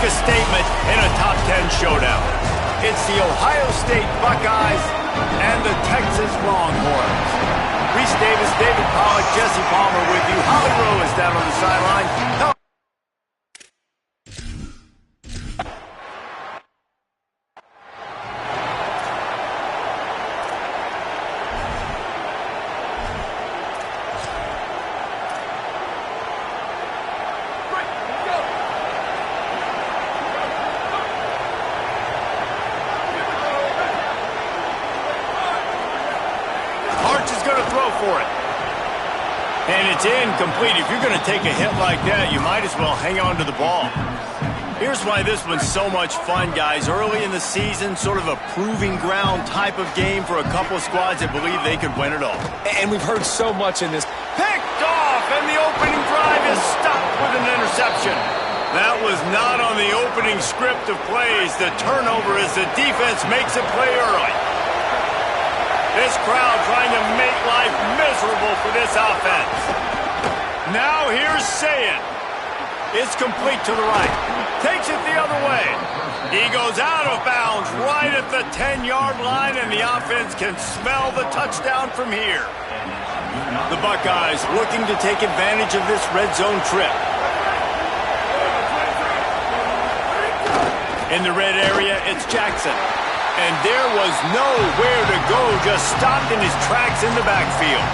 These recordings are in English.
a statement in a top 10 showdown. It's the Ohio State Buckeyes and the Texas Longhorns. Reese Davis, David Pollack, Jesse Palmer with you. Holly Rowe is down on the sideline. For it. And it's incomplete. If you're going to take a hit like that, you might as well hang on to the ball. Here's why this one's so much fun, guys. Early in the season, sort of a proving ground type of game for a couple of squads that believe they could win it all. And we've heard so much in this. Picked off, and the opening drive is stopped with an interception. That was not on the opening script of plays. The turnover as the defense makes a play early. This crowd trying to make life miserable for this offense. Now here's Sayin. It's complete to the right. Takes it the other way. He goes out of bounds right at the 10-yard line, and the offense can smell the touchdown from here. The Buckeyes looking to take advantage of this red zone trip. In the red area, it's Jackson. And there was nowhere to go, just stopped in his tracks in the backfield.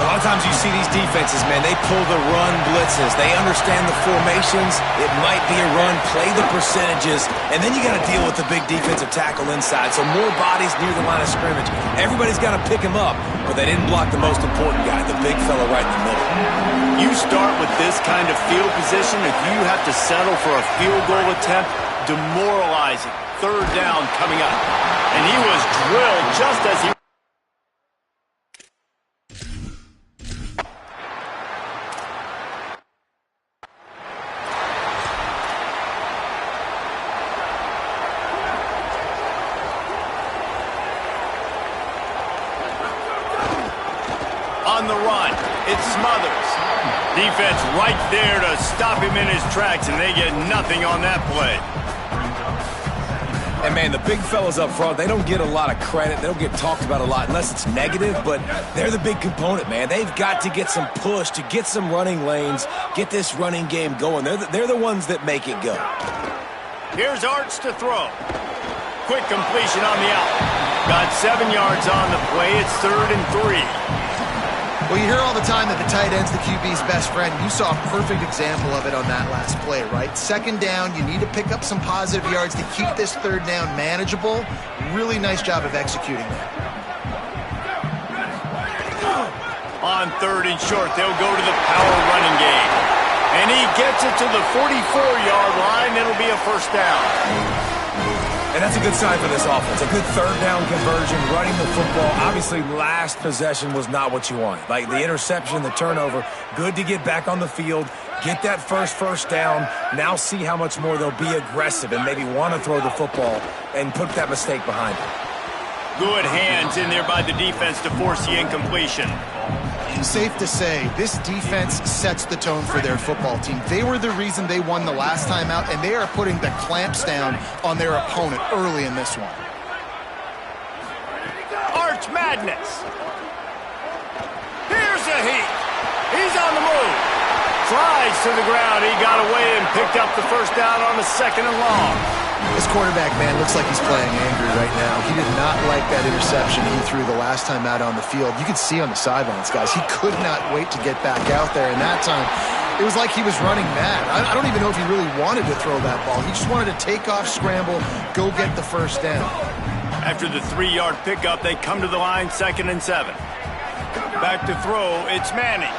A lot of times you see these defenses, man, they pull the run blitzes. They understand the formations. It might be a run, play the percentages, and then you got to deal with the big defensive tackle inside. So more bodies near the line of scrimmage. Everybody's got to pick him up, but they didn't block the most important guy, the big fella right in the middle. You start with this kind of field position, if you have to settle for a field goal attempt, demoralizing. Third down coming up. And he was drilled just as he... On the run, it's Smothers. Defense right there to stop him in his tracks, and they get nothing on that play. And, man, the big fellas up front, they don't get a lot of credit. They don't get talked about a lot unless it's negative, but they're the big component, man. They've got to get some push to get some running lanes, get this running game going. They're the ones that make it go. Here's Arch to throw. Quick completion on the out. Got 7 yards on the play. It's 3rd and 3. Well, you hear all the time that the tight end's the QB's best friend. You saw a perfect example of it on that last play, right? 2nd down, you need to pick up some positive yards to keep this 3rd down manageable. Really nice job of executing that. On 3rd and short, they'll go to the power running game. And he gets it to the 44-yard line. It'll be a 1st down. And that's a good sign for this offense. A good 3rd down conversion, running the football. Obviously, last possession was not what you wanted. Like the interception, the turnover, good to get back on the field, get that first down. Now see how much more they'll be aggressive and maybe want to throw the football and put that mistake behind them. Good hands in there by the defense to force the incompletion. Safe to say, this defense sets the tone for their football team. They were the reason they won the last time out, and they are putting the clamps down on their opponent early in this one. Arch Madness. Here's a heat. He's on the move. Slides to the ground. He got away and picked up the 1st down on the 2nd and long. This quarterback, man, looks like he's playing angry right now. He did not like that interception he threw the last time out on the field. You could see on the sidelines, guys, he could not wait to get back out there. And that time, it was like he was running mad. I don't even know if he really wanted to throw that ball. He just wanted to take off, scramble, go get the 1st down. After the 3-yard pickup, they come to the line, 2nd and 7. Back to throw, it's Manning.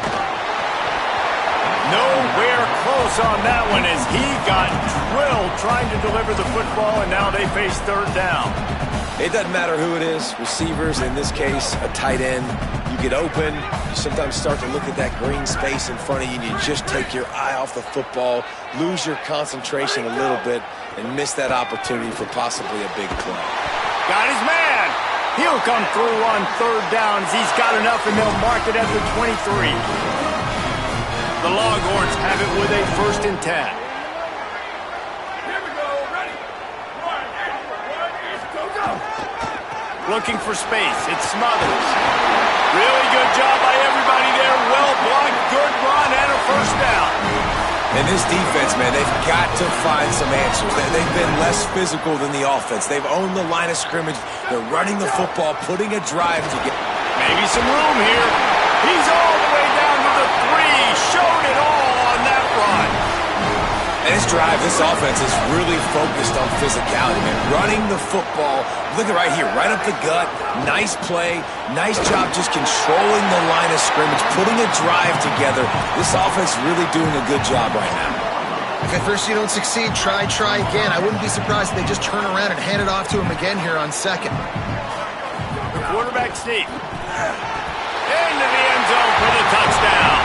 Nowhere close on that one as he got drilled trying to deliver the football, and now they face 3rd down. It doesn't matter who it is, receivers, in this case, a tight end. You get open, you sometimes start to look at that green space in front of you, and you just take your eye off the football, lose your concentration a little bit, and miss that opportunity for possibly a big play. Got his man. He'll come through on 3rd down as he's got enough, and they'll mark it at the 23. The Longhorns have it with a 1st and 10. looking for space. It's Smothers. Really good job by everybody there. Well blocked, good run, and a first down. And this defense, man, they've got to find some answers. They've been less physical than the offense. They've owned the line of scrimmage. They're running the football, putting a drive together. Maybe some room here. He's all the way down to the 3. Showed it all on that run. And this drive, this offense is really focused on physicality, man. Running the football. Look at right here, right up the gut. Nice play. Nice job just controlling the line of scrimmage, putting a drive together. This offense really doing a good job right now. If at first you don't succeed, try again. I wouldn't be surprised if they just turn around and hand it off to him again here on second. The quarterback sneak. Into the end zone for the touchdown.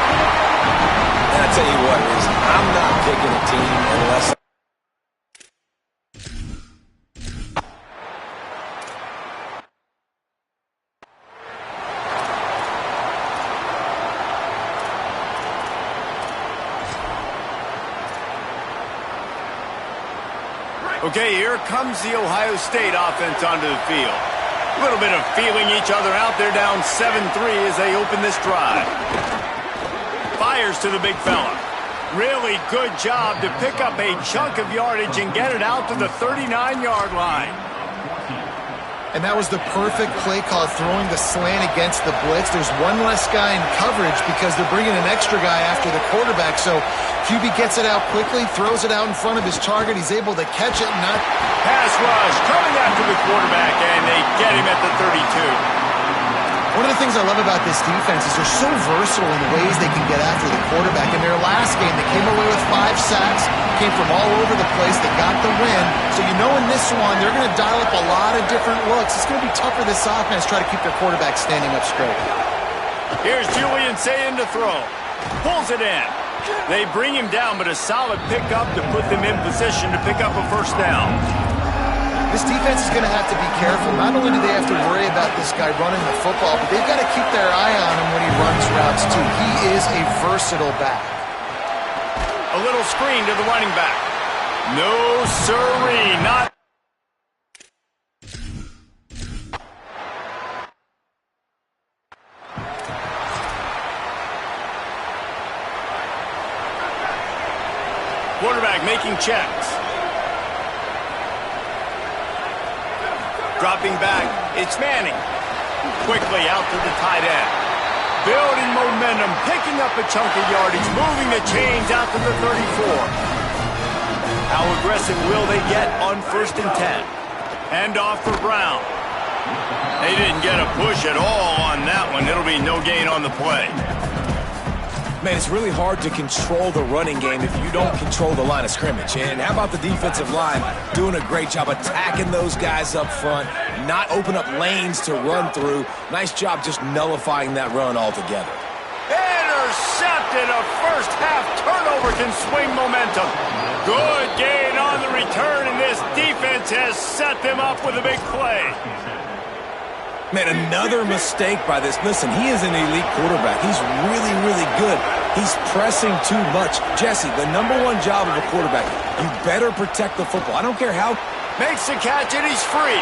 And I tell you what, I'm not picking a team unless... Okay, here comes the Ohio State offense onto the field. A little bit of feeling each other out. They're down 7-3 as they open this drive. Fires to the big fella. Really good job to pick up a chunk of yardage and get it out to the 39-yard line. And that was the perfect play call, throwing the slant against the blitz. There's one less guy in coverage because they're bringing an extra guy after the quarterback. So QB gets it out quickly, throws it out in front of his target. He's able to catch it and not... Pass rush coming after the quarterback, and they get him at the 32. One of the things I love about this defense is they're so versatile in the ways they can get after the quarterback. In their last game, they came away with 5 sacks, came from all over the place. They got the win. So you know in this one, they're going to dial up a lot of different looks. It's going to be tough for this offense to try to keep their quarterback standing up straight. Here's Julian Sayin to throw. Pulls it in. They bring him down, but a solid pickup to put them in position to pick up a first down. This defense is going to have to be careful. Not only do they have to worry about this guy running the football, but they've got to keep their eye on him when he runs routes too. He is a versatile back. A little screen to the running back. No siree, not. Quarterback making checks. Dropping back, it's Manning. Quickly out to the tight end. Building momentum, picking up a chunk of yardage, moving the chains out to the 34. How aggressive will they get on 1st and 10? Hand off for Brown. They didn't get a push at all on that one. It'll be no gain on the play. Man, it's really hard to control the running game if you don't control the line of scrimmage. And how about the defensive line doing a great job attacking those guys up front, not open up lanes to run through. Nice job just nullifying that run altogether. Intercepted. A first half turnover can swing momentum. Good gain on the return, and this defense has set them up with a big play. Man, another mistake by this. Listen, he is an elite quarterback. He's really, really good. He's pressing too much. Jesse, the #1 job of a quarterback, you better protect the football. I don't care how. Makes the catch, and he's free.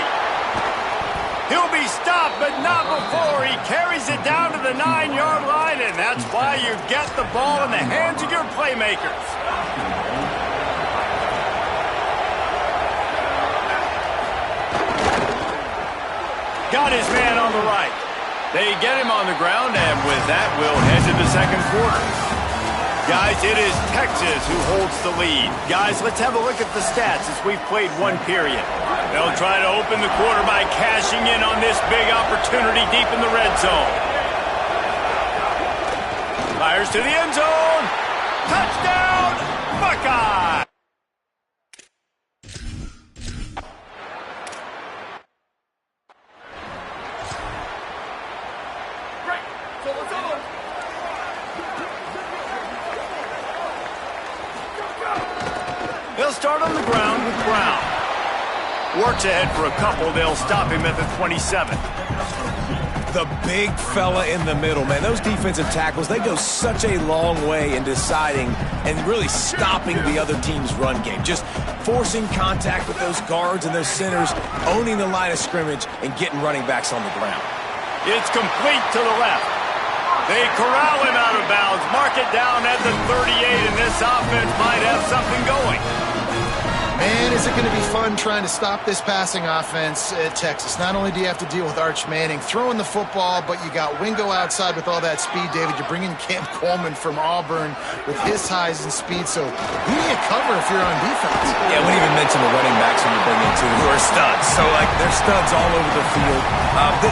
He'll be stopped, but not before. He carries it down to the 9-yard line, and that's why you get the ball in the hands of your playmakers. Got his man on the right. They get him on the ground, and with that, we'll head to the second quarter. Guys, it is Texas who holds the lead. Guys, let's have a look at the stats as we've played one period. They'll try to open the quarter by cashing in on this big opportunity deep in the red zone. Fires to the end zone. Touchdown, Buckeye! They'll start on the ground with Brown. Works ahead for a couple. They'll stop him at the 27. The big fella in the middle, man. Those defensive tackles, they go such a long way in deciding and really stopping the other team's run game. Just forcing contact with those guards and those centers, owning the line of scrimmage, and getting running backs on the ground. It's complete to the left. They corral him out of bounds, mark it down at the 38, and this offense might have something going. Man, is it going to be fun trying to stop this passing offense at Texas. Not only do you have to deal with Arch Manning throwing the football, but you got Wingo outside with all that speed, David. You're bringing Cam Coleman from Auburn with his size and speed. So who do you cover if you're on defense? Yeah, we didn't even mention the running backs when you bring in two who are studs. So, like, they're studs all over the field.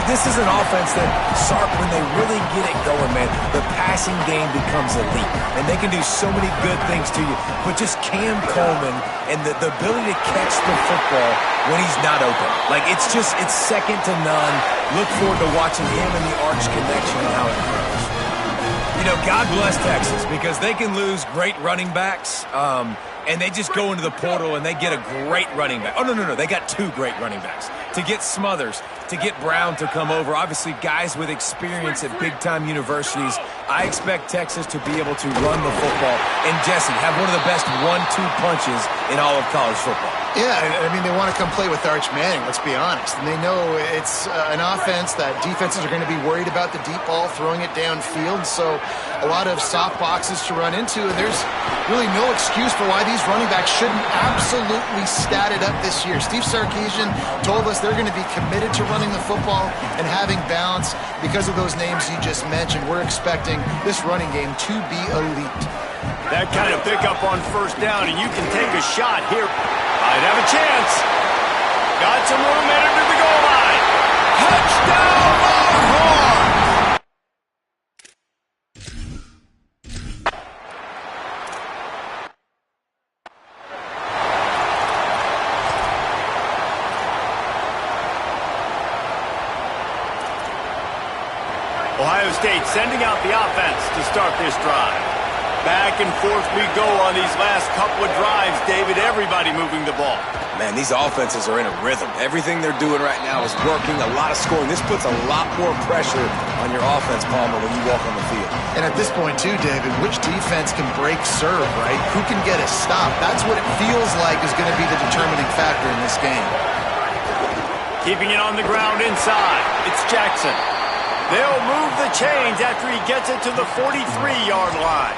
This is an offense that, Sark, when they really get it going, man, the passing game becomes elite. And they can do so many good things to you. But just Cam Coleman and the ability to catch the football when he's not open. Like, it's second to none. Look forward to watching him and the Arch connection and how it grows. You know, God bless Texas, because they can lose great running backs, and they just go into the portal and they get a great running back. Oh, no. They got two great running backs. To get Smothers, to get Brown to come over, obviously guys with experience at big-time universities. I expect Texas to be able to run the football and, Jesse, have one of the best 1-2 punches in all of college football. Yeah, I mean, they want to come play with Arch Manning, let's be honest. And they know it's an offense that defenses are going to be worried about the deep ball, throwing it downfield. So a lot of soft boxes to run into, and there's really no excuse for why these running backs shouldn't absolutely stat it up this year. Steve Sarkisian told us they're going to be committed to running the football and having balance because of those names you just mentioned. We're expecting this running game to be elite. That kind of pickup on first down, and you can take a shot here. Might have a chance. Got some room headed to the goal line. Touchdown, Longhorns! Ohio State sending out the offense to start this drive. Back and forth we go on these last couple of drives, David. Everybody moving the ball. Man, these offenses are in a rhythm. Everything they're doing right now is working. A lot of scoring. This puts a lot more pressure on your offense, Palmer, when you walk on the field. And at this point, too, David, which defense can break serve, right? Who can get a stop? That's what it feels like is going to be the determining factor in this game. Keeping it on the ground inside. It's Jackson. They'll move the chains after he gets it to the 43-yard line.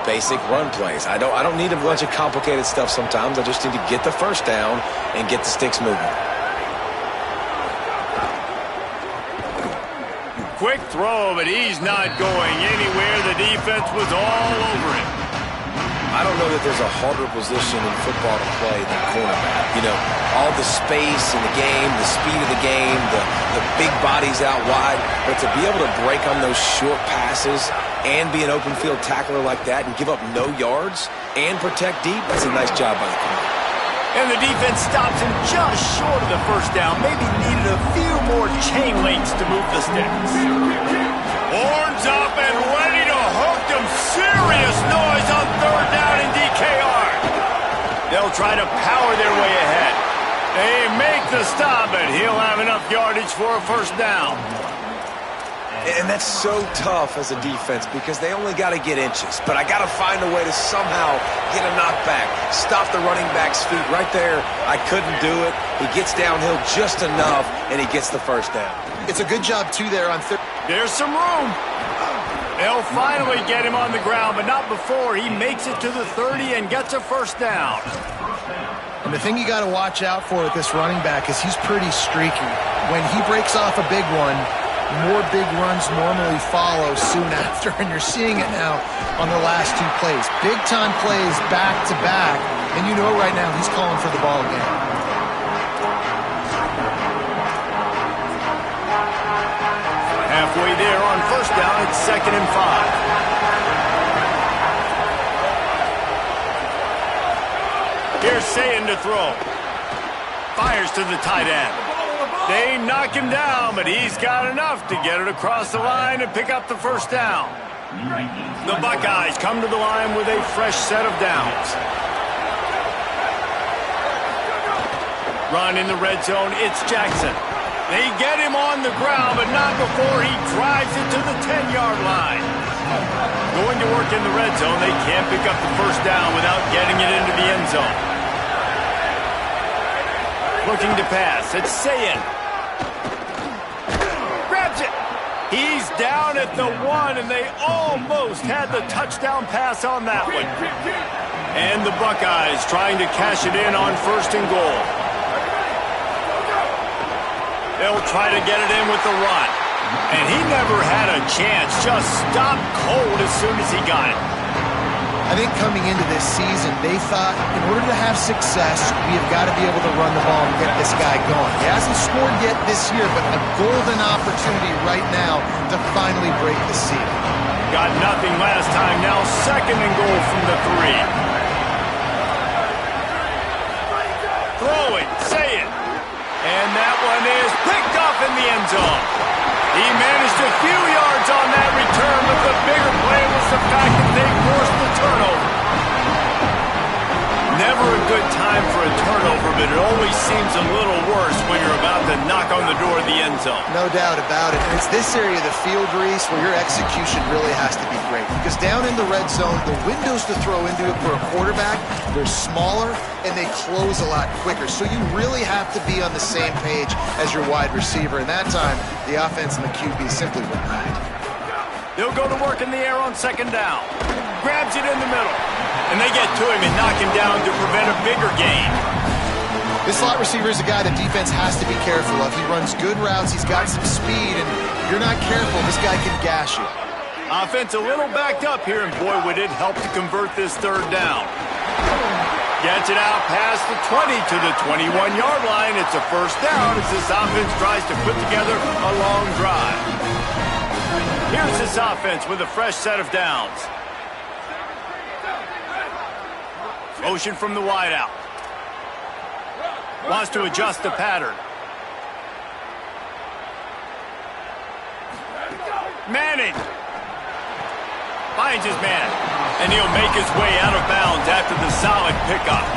Basic run plays. I don't need a bunch of complicated stuff sometimes. I just need to get the first down and get the sticks moving. Quick throw, but he's not going anywhere. The defense was all over him. I don't know that there's a harder position in football to play than cornerback. You know, all the space in the game, the speed of the game, the big bodies out wide. But to be able to break on those short passes and be an open field tackler like that and give up no yards and protect deep, that's a nice job by the corner. And the defense stops him just short of the first down. Maybe needed a few more chain links to move the sticks. Horns up and ready to hook them. Serious noise on third down in DKR. They'll try to power their way ahead. They make the stop, and he'll have enough yardage for a first down. And that's so tough as a defense because they only got to get inches. But I got to find a way to somehow get a knockback, stop the running back's feet right there. I couldn't do it. He gets downhill just enough, and he gets the first down. It's a good job, too, there on third. There's some room. They'll finally get him on the ground, but not before he makes it to the 30 and gets a first down. And the thing you got to watch out for with this running back is he's pretty streaky. When he breaks off a big one, more big runs normally follow soon after, and you're seeing it now on the last two plays. Big-time plays back-to-back, and you know right now he's calling for the ball game. Halfway there on first down, it's 2nd and 5. Here's Sayin to throw. Fires to the tight end. They knock him down, but he's got enough to get it across the line and pick up the first down. The Buckeyes come to the line with a fresh set of downs. Run in the red zone, it's Jackson. They get him on the ground, but not before he drives it to the 10-yard line. Going to work in the red zone, they can't pick up the first down without getting it into the end zone. Looking to pass, it's Sayin. Grabs it. He's down at the 1, and they almost had the touchdown pass on that one. And the Buckeyes trying to cash it in on 1st and goal. They'll try to get it in with the run. And he never had a chance. Just stopped cold as soon as he got it. I think coming into this season, they thought in order to have success, we have got to be able to run the ball and get this guy going. He hasn't scored yet this year, but a golden opportunity right now to finally break the seal. Got nothing last time. Now 2nd and goal from the 3. Throwing, say it. And that one is picked up in the end zone. He managed a few yards on that return, but the bigger play was the fact that they forced the turnover. Never a good time for a turnover, but it always seems a little worse when you're about to knock on the door of the end zone. No doubt about it. And it's this area of the field, Reese, where your execution really has to be great. Because down in the red zone, the windows to throw into it for a quarterback, they're smaller and they close a lot quicker. So you really have to be on the same page as your wide receiver. And that time, the offense and the QB simply were not. They'll go to work in the air on 2nd down. Grabs it in the middle. And they get to him and knock him down to prevent a bigger gain. This slot receiver is a guy the defense has to be careful of. He runs good routes, he's got some speed, and if you're not careful, this guy can gash you. Offense a little backed up here, and boy, would it help to convert this 3rd down. Gets it out past the 20 to the 21-yard line. It's a 1st down as this offense tries to put together a long drive. Here's this offense with a fresh set of downs. Motion from the wideout. Wants to adjust the pattern. Manning finds his man, and he'll make his way out of bounds after the solid pickup.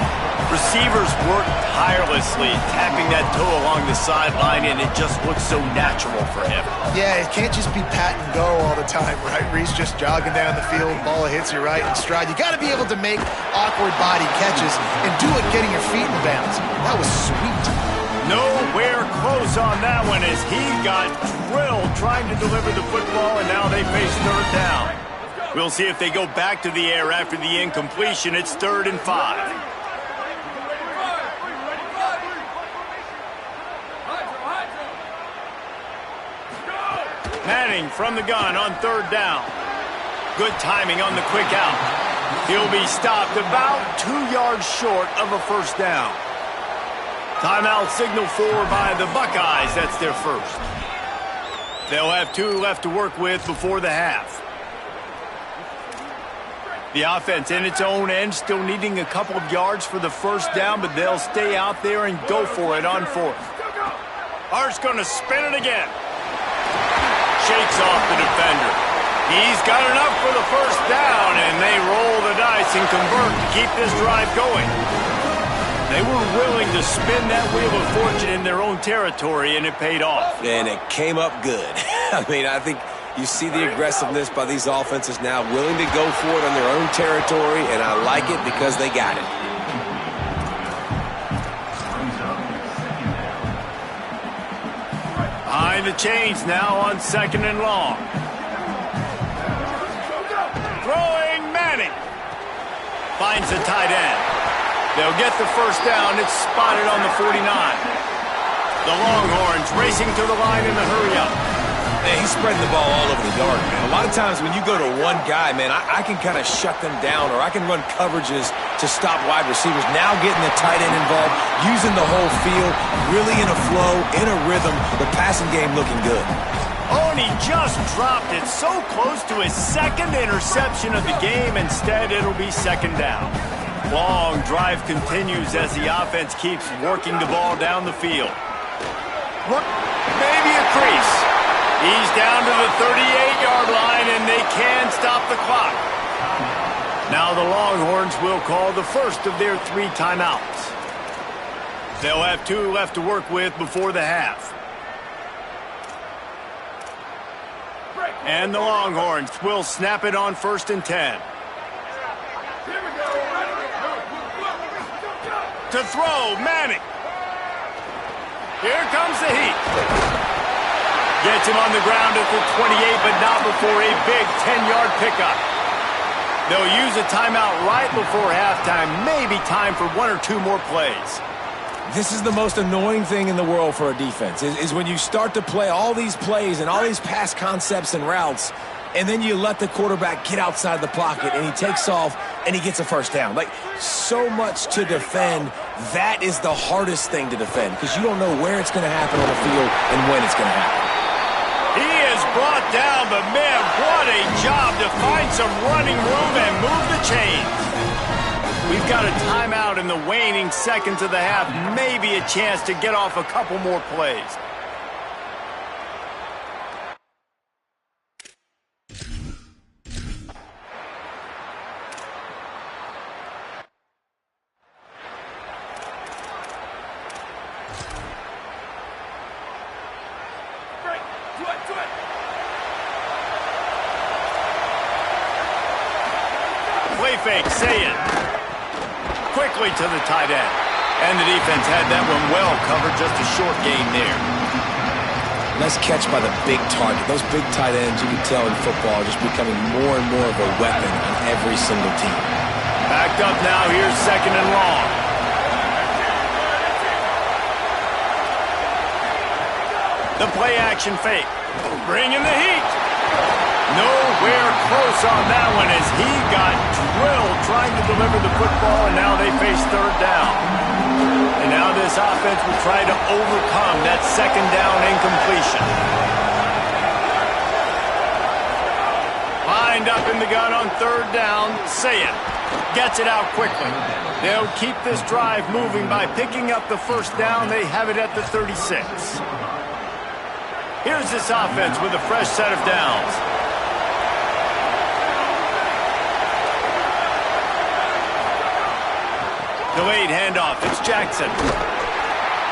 Receivers work tirelessly, tapping that toe along the sideline, and it just looks so natural for him. Yeah, it can't just be pat and go all the time, right? Reese just jogging down the field, ball hits you right in stride. You got to be able to make awkward body catches and do it getting your feet in bounds. That was sweet. Nowhere close on that one as he got drilled trying to deliver the football, and now they face 3rd down. We'll see if they go back to the air after the incompletion. It's 3rd and 5. Manning from the gun on 3rd down. Good timing on the quick out. He'll be stopped about 2 yards short of a 1st down. Timeout signal for by the Buckeyes. That's their 1st. They'll have 2 left to work with before the half. The offense in its own end, still needing a couple of yards for the 1st down, but they'll stay out there and go for it on 4th. Hart's going to spin it again. Shakes off the defender. He's got enough for the 1st down, and they roll the dice and convert to keep this drive going. They were willing to spin that wheel of fortune in their own territory, and it paid off. And it came up good. I mean, I think you see the aggressiveness by these offenses now, willing to go for it on their own territory, and I like it because they got it. Behind the chains now on 2nd and long. Throwing Manning. Finds the tight end. They'll get the 1st down. It's spotted on the 49. The Longhorns racing to the line in the hurry-up. Man, he's spreading the ball all over the yard, man. A lot of times when you go to one guy, man, I can kind of shut them down, or I can run coverages to stop wide receivers. Now getting the tight end involved, using the whole field, really in a flow, in a rhythm, the passing game looking good. Oh, and he just dropped it so close to his 2nd interception of the game. Instead, it'll be 2nd down. Long drive continues as the offense keeps working the ball down the field. Maybe a crease. He's down to the 38-yard line, and they can stop the clock. Now the Longhorns will call the 1st of their 3 timeouts. They'll have 2 left to work with before the half. And the Longhorns will snap it on 1st and 10. To throw, Manning. Here comes the heat. Gets him on the ground at the 28, but not before a big 10-yard pickup. They'll use a timeout right before halftime. Maybe time for 1 or 2 more plays. This is the most annoying thing in the world for a defense, is when you start to play all these plays and all these pass concepts and routes, and then you let the quarterback get outside the pocket, and he takes off, and he gets a first down. Like, so much to defend. That is the hardest thing to defend, because you don't know where it's going to happen on the field and when it's going to happen. He is brought down, but man, what a job to find some running room and move the chains. We've got a timeout in the waning seconds of the half. Maybe a chance to get off a couple more plays. Play fake, say it. Quickly to the tight end. And the defense had that one well covered, just a short gain there. Nice catch by the big target. Those big tight ends, you can tell in football, are just becoming more and more of a weapon on every single team. Backed up now, here's 2nd and long. The play action fake. Bringing the heat. Nowhere close on that one as he got drilled trying to deliver the football, and now they face 3rd down. And now this offense will try to overcome that 2nd down incompletion. Lined up in the gun on 3rd down, Sayet gets it out quickly. They'll keep this drive moving by picking up the 1st down. They have it at the 36. Here's this offense with a fresh set of downs. Delayed handoff, it's Jackson.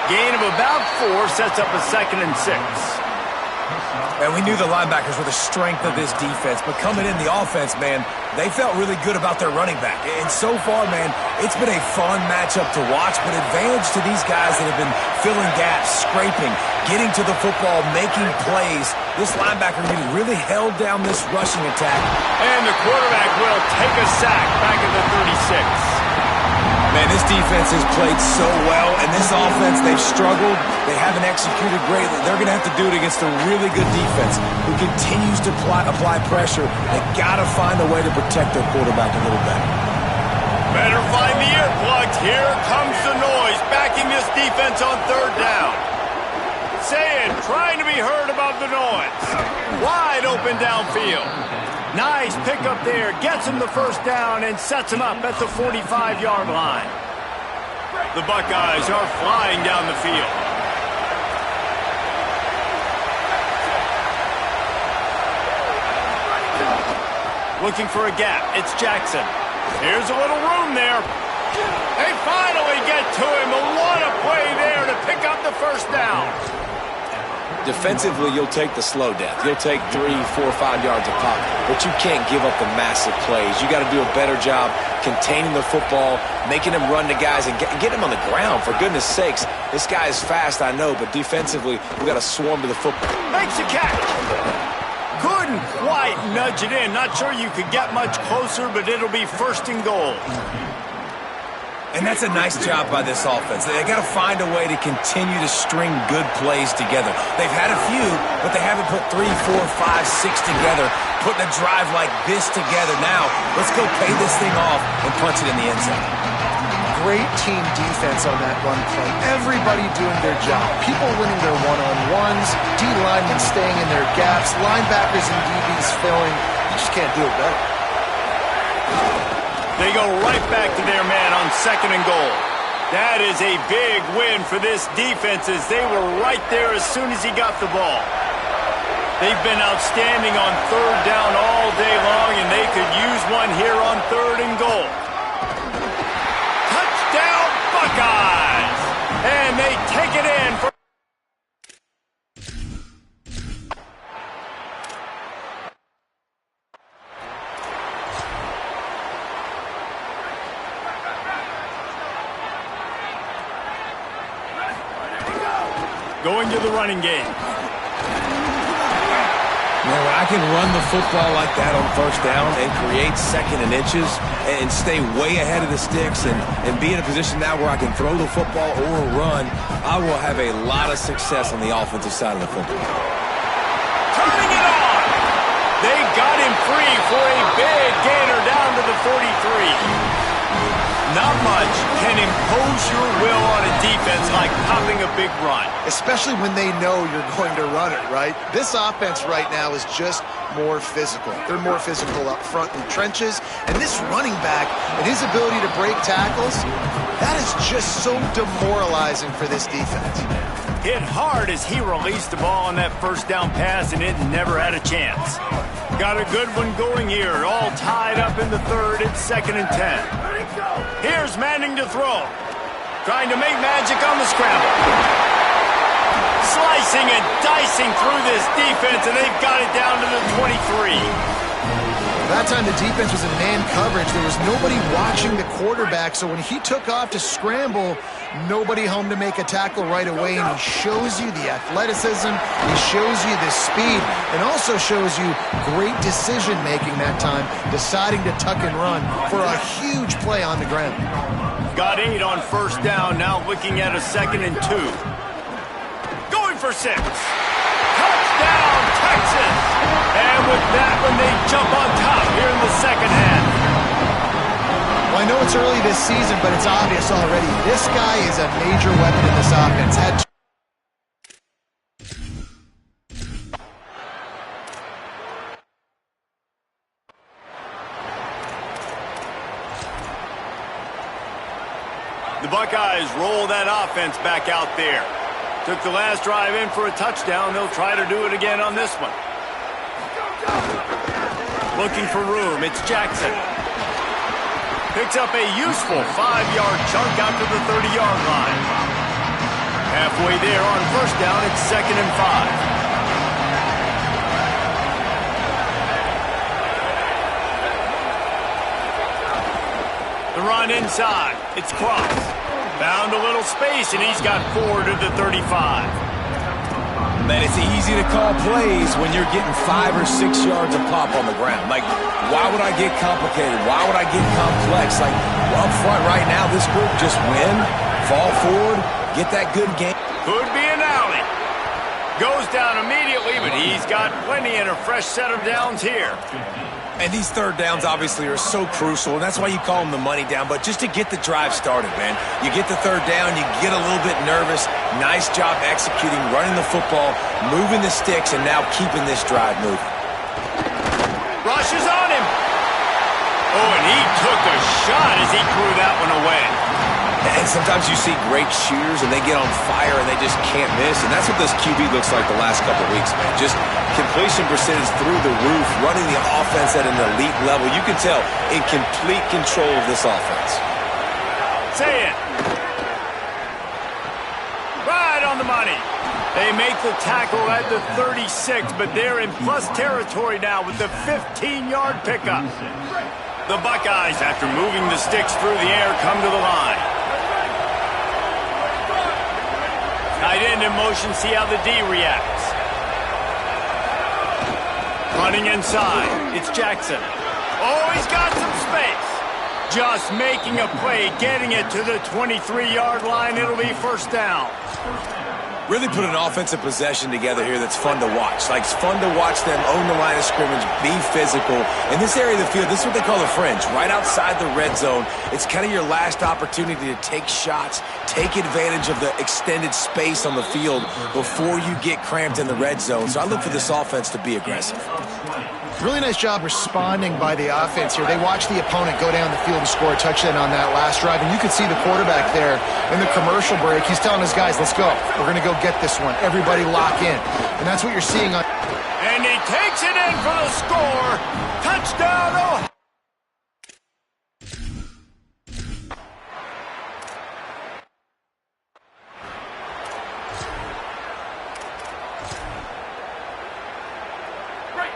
Gain of about 4 sets up a 2nd and 6. And we knew the linebackers were the strength of this defense, but coming in the offense, man, they felt really good about their running back. And so far, man, it's been a fun matchup to watch, but advantage to these guys that have been filling gaps, scraping, getting to the football, making plays. This linebacker really held down this rushing attack. And the quarterback will take a sack back at the 36. Man, this defense has played so well, and this offense, they've struggled. They haven't executed great. They're going to have to do it against a really good defense who continues to apply pressure. They've got to find a way to protect their quarterback a little better. Better find the earplugs. Here comes the noise, backing this defense on 3rd down. Saying, trying to be heard above the noise. Wide open downfield. Nice pickup there, gets him the 1st down and sets him up at the 45-yard line. The Buckeyes are flying down the field. Looking for a gap, it's Jackson. Here's a little room there. They finally get to him, but what a play there to pick up the 1st down. Defensively, you'll take the slow death. You'll take 3, 4, 5 yards of pop, but you can't give up the massive plays. You got to do a better job containing the football, making him run to guys, and get him on the ground. For goodness sakes, this guy is fast, I know, but defensively, we got to swarm to the football. Makes a catch. Couldn't quite nudge it in. Not sure you could get much closer, but it'll be 1st and goal. And that's a nice job by this offense. They got to find a way to continue to string good plays together. They've had a few, but they haven't put 3, 4, 5, 6 together, putting a drive like this together. Now, let's go pay this thing off and punch it in the end zone. Great team defense on that run play. Everybody doing their job. People winning their one-on-ones, D linemen staying in their gaps, linebackers and DBs filling. You just can't do it better. They go right back to their man on 2nd and goal. That is a big win for this defense as they were right there as soon as he got the ball. They've been outstanding on 3rd down all day long, and they could use one here on 3rd and goal. Touchdown, Buckeyes! And they take it in for... going to the running game. Man, when I can run the football like that on first down and create second and inches and stay way ahead of the sticks and be in a position now where I can throw the football or run, I will have a lot of success on the offensive side of the football. Turning it on! They got him free for a big gainer down to the 43. Not much can impose your will on a defense like popping a big run. Especially when they know you're going to run it, right? This offense right now is just more physical. They're more physical up front in the trenches. And this running back and his ability to break tackles, that is just so demoralizing for this defense. Hit hard as he released the ball on that first down pass, and it never had a chance. Got a good one going here, all tied up in the third. It's 2nd and 10. Here's Manning to throw. Trying to make magic on the scramble. Slicing and dicing through this defense, and they've got it down to the 23. That time the defense was in man coverage. There was nobody watching the quarterback, so when he took off to scramble, nobody home to make a tackle right away, and he shows you the athleticism, he shows you the speed, and also shows you great decision-making that time, deciding to tuck and run for a huge play on the ground. Got 8 on first down, now looking at a 2nd and 2. Going for 6. Touchdown, Texas! And with that one, they jump on top here in the second half. Well, I know it's early this season, but it's obvious already. This guy is a major weapon in this offense. The Buckeyes roll that offense back out there. Took the last drive in for a touchdown. They'll try to do it again on this one. Looking for room. It's Jackson. Picks up a useful 5-yard chunk out to the 30-yard line. Halfway there on first down, it's 2nd and 5. The run inside. It's Cross. Found a little space, and he's got 4 to the 35. Man, it's easy to call plays when you're getting 5 or 6 yards of pop on the ground. Like, why would I get complicated? Why would I get complex? Like, up front right now, this group just win, fall forward, get that good game. Could be an alley. Goes down immediately, but he's got plenty and a fresh set of downs here. And these third downs obviously are so crucial, and that's why you call them the money down. But just to get the drive started, man, you get the third down, you get a little bit nervous. Nice job executing, running the football, moving the sticks, and now keeping this drive moving. Rush is on him. Oh, and he took a shot as he threw that one away. And sometimes you see great shooters, and they get on fire, and they just can't miss. And that's what this QB looks like the last couple of weeks, man. Just completion percentage through the roof, running the offense at an elite level. You can tell in complete control of this offense. Say it. Right on the money. They make the tackle at the 36, but they're in plus territory now with the 15-yard pickup. The Buckeyes, after moving the sticks through the air, come to the line. Tight end in motion, see how the D reacts. Running inside, it's Jackson. Oh, he's got some space. Just making a play, getting it to the 23-yard line. It'll be first down. Really put an offensive possession together here that's fun to watch. Like, it's fun to watch them own the line of scrimmage, be physical. In this area of the field, this is what they call the fringe, right outside the red zone. It's kind of your last opportunity to take shots, take advantage of the extended space on the field before you get cramped in the red zone. So I look for this offense to be aggressive. Really nice job responding by the offense here. They watched the opponent go down the field and score a touchdown on that last drive, and you could see the quarterback there in the commercial break. He's telling his guys, let's go. We're going to go get this one. Everybody lock in. And that's what you're seeing on... And he takes it in for the score. Touchdown, Ohio.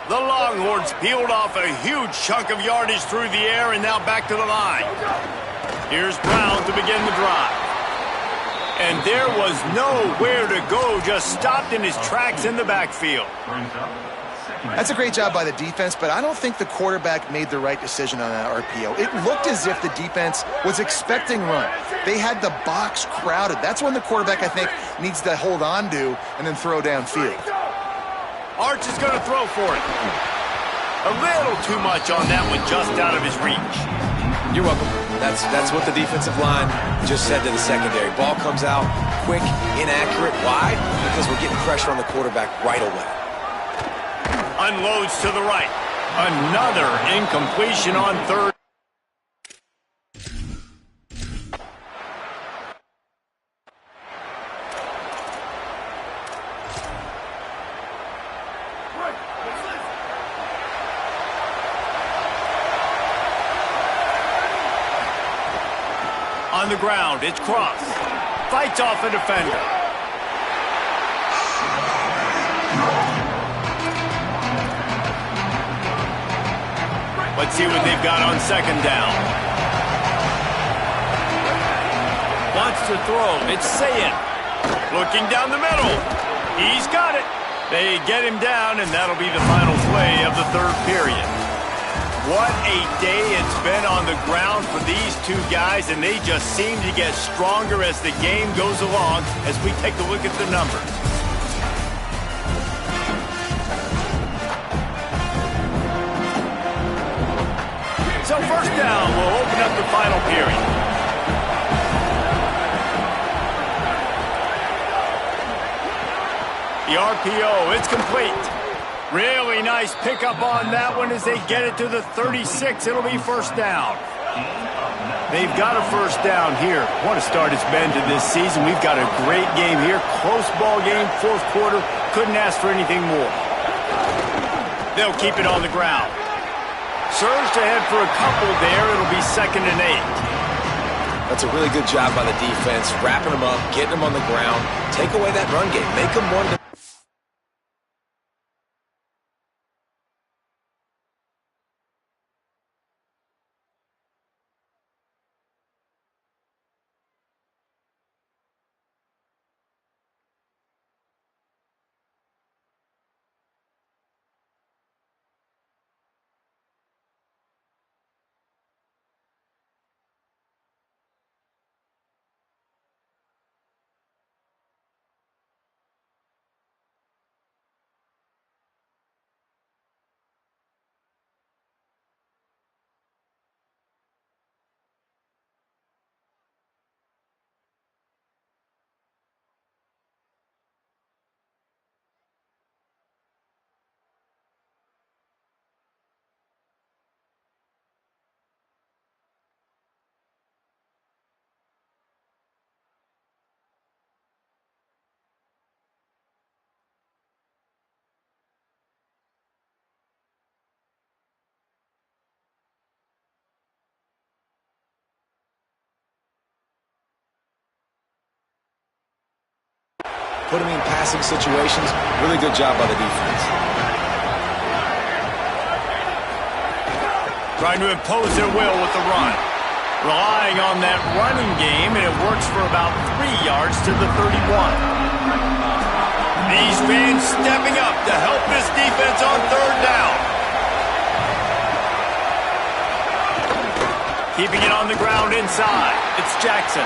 The Longhorns peeled off a huge chunk of yardage through the air and now back to the line. Here's Brown to begin the drive. And there was nowhere to go, just stopped in his tracks in the backfield. That's a great job by the defense, but I don't think the quarterback made the right decision on that RPO. It looked as if the defense was expecting run. They had the box crowded. That's when the quarterback, I think, needs to hold on to and then throw downfield. Arch is going to throw for it. A little too much on that one, just out of his reach. You're welcome. That's what the defensive line just said to the secondary. Ball comes out quick, inaccurate. Why? Because we're getting pressure on the quarterback right away. Unloads to the right. Another incompletion on third. On the ground, it's Cross. Fights off a defender. Let's see what they've got on second down. Wants to throw. It's Sayin. Looking down the middle. He's got it. They get him down, and that'll be the final play of the third period. What a day it's been on the ground for these two guys, and they just seem to get stronger as the game goes along as we take a look at the numbers. So first down will open up the final period. The RPO, it's complete. Really nice pickup on that one as they get it to the 36. It'll be first down. They've got a first down here. What a start it's been to this season. We've got a great game here. Close ball game, fourth quarter. Couldn't ask for anything more. They'll keep it on the ground. Surged ahead for a couple there. It'll be 2nd and 8. That's a really good job by the defense, wrapping them up, getting them on the ground. Take away that run game. Make them one to... Put him in passing situations. Really good job by the defense. Trying to impose their will with the run. Relying on that running game, and it works for about 3 yards to the 31. These fans stepping up to help this defense on third down. Keeping it on the ground inside. It's Jackson.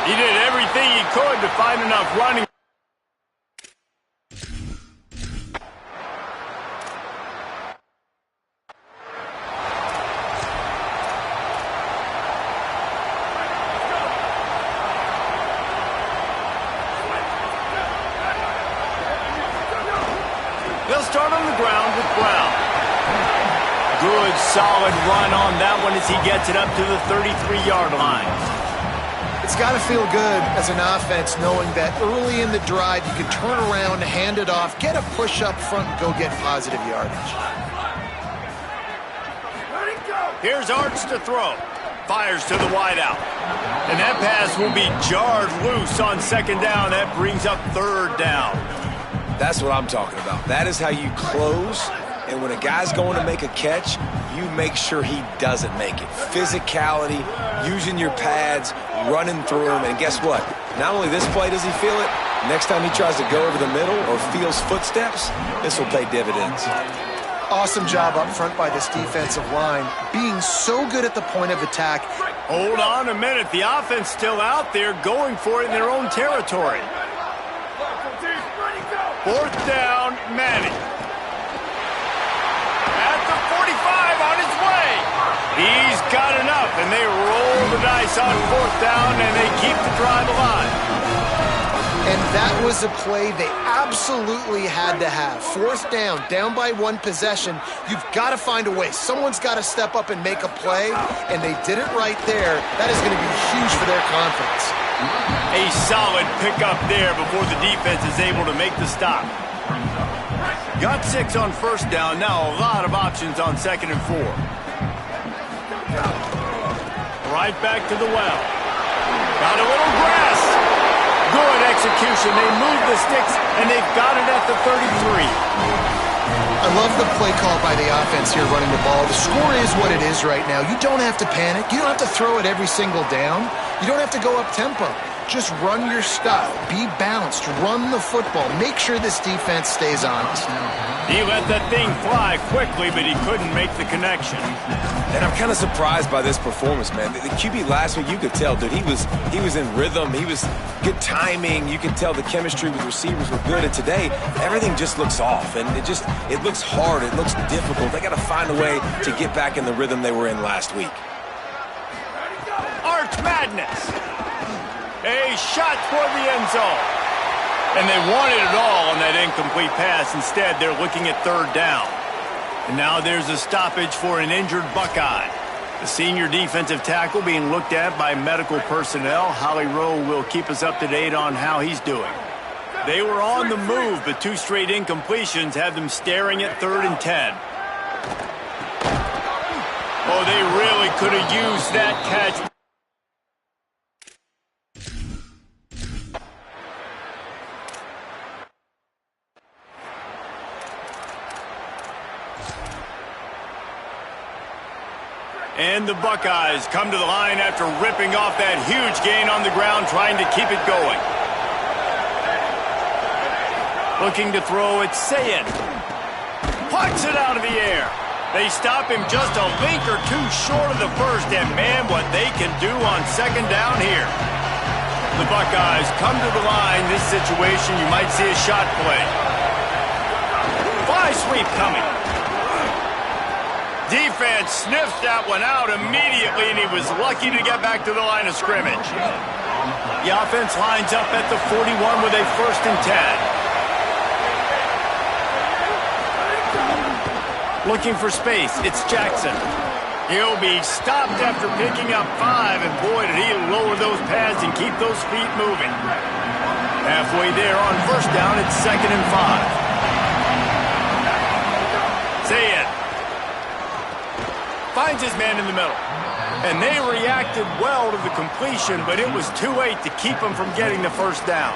He did everything he could to find enough running. They'll start on the ground with Brown. Good, solid run on that one as he gets it up to the 33-yard line. It's got to feel good as an offense knowing that early in the drive you can turn around, hand it off, get a push up front, and go get positive yardage. Here's Arch to throw. Fires to the wideout. And that pass will be jarred loose on second down. That brings up third down. That's what I'm talking about. That is how you close, and when a guy's going to make a catch, you make sure he doesn't make it. Physicality, using your pads, running through them, and guess what? Not only this play does he feel it, next time he tries to go over the middle or feels footsteps, this will pay dividends. Awesome job up front by this defensive line, being so good at the point of attack. Hold on a minute. The offense still out there going for it in their own territory. 4th down, Manning. At the 45 on his way. He's got enough, and they roll the dice on 4th down, and they keep the drive alive. And that was a play they absolutely had to have. 4th down by 1 possession. You've got to find a way. Someone's got to step up and make a play, and they did it right there. That is going to be huge for their confidence. A solid pickup there before the defense is able to make the stop. Got 6 on 1st down. Now a lot of options on 2nd and 4. Right back to the well. Got a little grass. Good execution. They move the sticks, and they've got it at the 33. I love the play call by the offense here running the ball. The score is what it is right now. You don't have to panic. You don't have to throw it every single down. You don't have to go up tempo. Just run your stuff. Be balanced. Run the football. Make sure this defense stays honest. He let that thing fly quickly, but he couldn't make the connection. And I'm kind of surprised by this performance, man. The QB last week, you could tell, dude, he was in rhythm. He was good timing. You could tell the chemistry with receivers were good. And today, everything just looks off. And it looks hard. It looks difficult. They got to find a way to get back in the rhythm they were in last week. Arch Madness. A shot toward the end zone. And they wanted it all on that incomplete pass. Instead, they're looking at 3rd down. And now there's a stoppage for an injured Buckeye. The senior defensive tackle being looked at by medical personnel. Holly Rowe will keep us up to date on how he's doing. They were on the move, but 2 straight incompletions have them staring at 3rd and 10. Oh, they really could have used that catch. And the Buckeyes come to the line after ripping off that huge gain on the ground, trying to keep it going. Looking to throw, it's Sayin. Pucks it out of the air. They stop him just a link or 2 short of the first, and man, what they can do on 2nd down here. The Buckeyes come to the line. This situation, you might see a shot play. Fly sweep coming. Defense sniffs that one out immediately, and he was lucky to get back to the line of scrimmage. The offense lines up at the 41 with a 1st and 10. Looking for space, it's Jackson. He'll be stopped after picking up 5, and boy, did he lower those pads and keep those feet moving. Halfway there on 1st down, it's 2nd and 5. Say it. Finds his man in the middle. And they reacted well to the completion, but it was too late to keep him from getting the 1st down.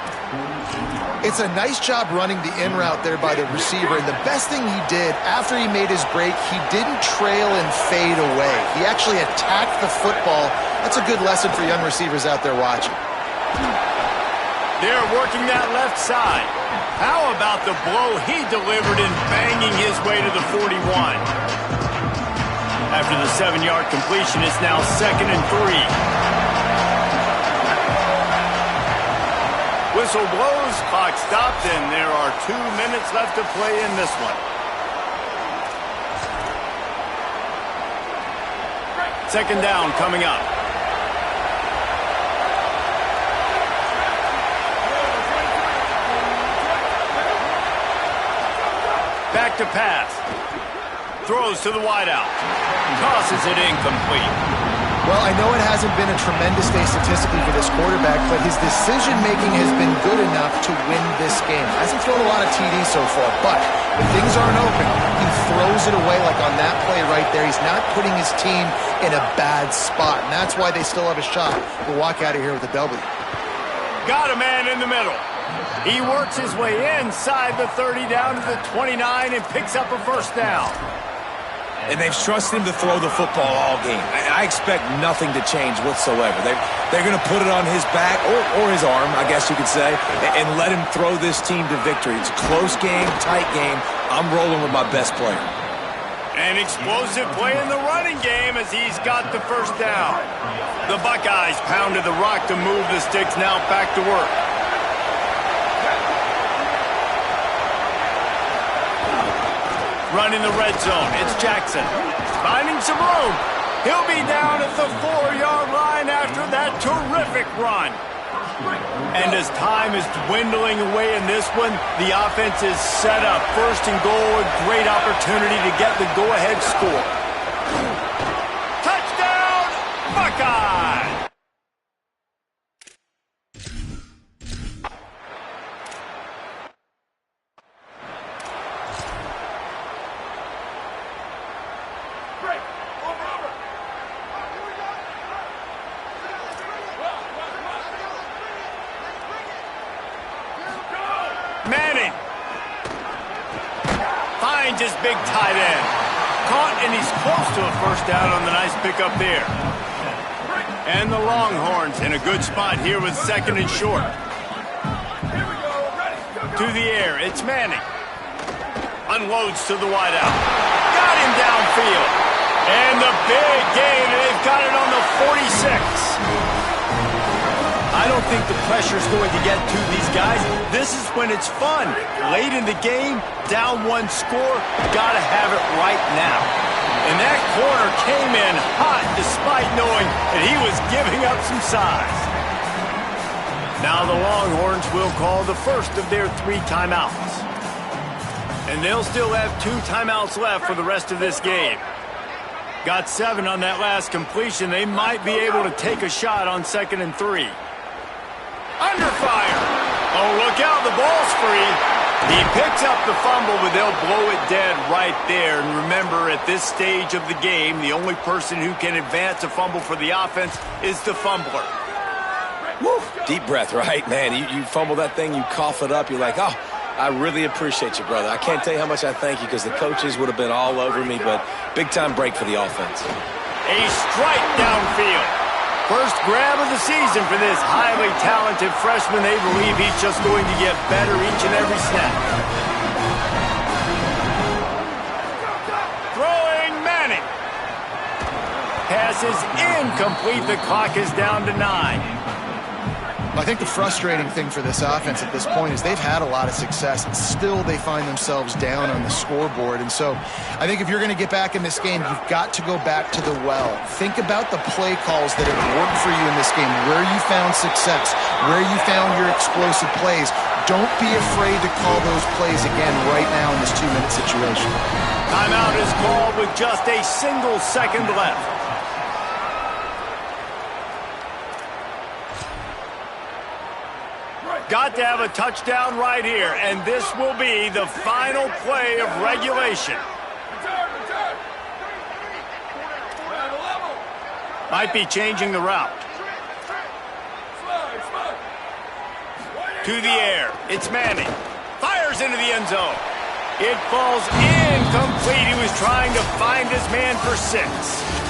It's a nice job running the in route there by the receiver, and the best thing he did after he made his break, he didn't trail and fade away. He actually attacked the football. That's a good lesson for young receivers out there watching. They're working that left side. How about the blow he delivered in banging his way to the 41? After the 7-yard completion, it's now 2nd and 3. Whistle blows, clock stopped, and there are 2 minutes left to play in this one. 2nd down coming up. Back to pass. Throws to the wideout. Tosses it incomplete. Well, I know it hasn't been a tremendous day statistically for this quarterback, but his decision-making has been good enough to win this game. Hasn't thrown a lot of TDs so far, but when things aren't open, he throws it away like on that play right there. He's not putting his team in a bad spot, and that's why they still have a shot to walk out of here with a W. Got a man in the middle. He works his way inside the 30 down to the 29 and picks up a 1st down. and they've trusted him to throw the football all game. I expect nothing to change whatsoever. They're going to put it on his back, or his arm, I guess you could say, and let him throw this team to victory. It's a close game, tight game. I'm rolling with my best player. An explosive play in the running game as he's got the first down. The Buckeyes pounded the rock to move the sticks, now back to work. Running the red zone, it's Jackson. Finding some room. He'll be down at the 4-yard line after that terrific run. And as time is dwindling away in this one, the offense is set up. First and goal, a great opportunity to get the go-ahead score. Touchdown, Buckeye! Manning finds his big tight end. Caught, and he's close to a first down on the nice pickup there. And the Longhorns in a good spot here with second and short. To the air, it's Manning. Unloads to the wideout. Got him downfield. And the big gain, and they've got it on the 46. I don't think the pressure's going to get to these guys. This is when it's fun. Late in the game, down one score, gotta have it right now. And that corner came in hot despite knowing that he was giving up some size. Now the Longhorns will call the first of their 3 timeouts. And they'll still have 2 timeouts left for the rest of this game. Got 7 on that last completion. They might be able to take a shot on 2nd and 3. Under fire. Oh, look out, the ball's free. He picks up the fumble, but they'll blow it dead right there. And remember, at this stage of the game, the only person who can advance a fumble for the offense is the fumbler. Woo. Deep breath, right? Man, you fumble that thing, you cough it up, you're like, oh, I really appreciate you, brother. I can't tell you how much I thank you because the coaches would have been all over me, but big-time break for the offense. A strike downfield. First grab of the season for this highly talented freshman. They believe he's just going to get better each and every snap. Throwing Manning. Pass is incomplete. The clock is down to 9. I think the frustrating thing for this offense at this point is they've had a lot of success, and still they find themselves down on the scoreboard. And so I think if you're going to get back in this game, you've got to go back to the well. Think about the play calls that have worked for you in this game, where you found success, where you found your explosive plays. Don't be afraid to call those plays again right now in this 2-minute situation. Timeout is called with just a single second left. Got to have a touchdown right here, and this will be the final play of regulation. Might be changing the route. To the air, it's Manning. Fires into the end zone. It falls incomplete. He was trying to find his man for 6.